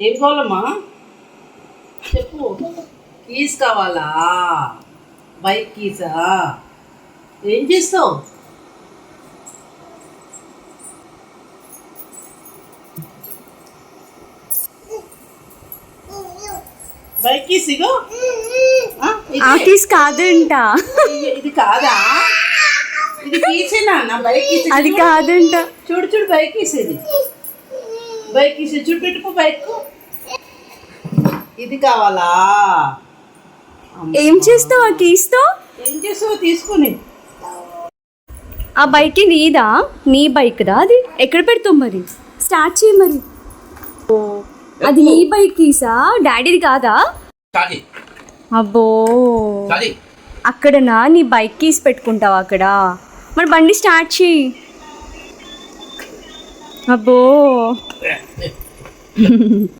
ఏం కావాలమ్మా చెప్పు. కీస్ కావాలా? బైక్ కీసా? ఏం చేస్తావు? బైక్ కీస్ ఇగో. ఆ కీస్ కాదంట. ఇది కాదా? ఇది కీసేనా అన్న? బైక్ కీస్ అది కాదంట. చూడు చూడు, బైక్ కీస్ ఇది. బైక్ కీస్ చూడు, పెట్టుకో బైక్. ఇది కావాలా? ఏం చేస్తావు ఆ కీస్తో? ఏం చేస్తావు తీసుకుని? ఆ బైక్ నీదా? నీ బైక్దా అది? ఎక్కడ పెడతావు మరి? స్టార్ట్ చేయి మరి. అది నీ బైక్ కీసా? డాడీది కాదా? అబ్బో, అక్కడనా నీ బైక్ కీస్ పెట్టుకుంటావా అక్కడ? మరి బండి స్టార్ట్ చేయి. అబ్బో